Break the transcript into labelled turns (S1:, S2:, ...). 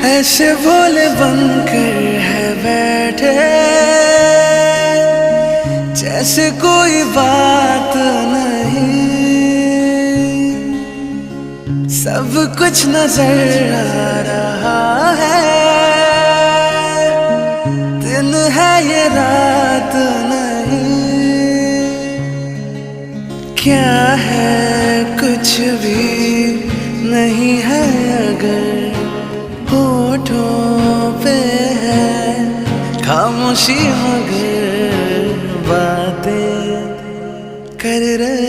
S1: ऐसे भोले बनकर है बैठे जैसे कोई बात नहीं, सब कुछ नजर आ रहा है, दिन है ये रात नहीं। क्या है कुछ भी नहीं है अगर होठों पे है खामोशी, मगर बातें कर रहे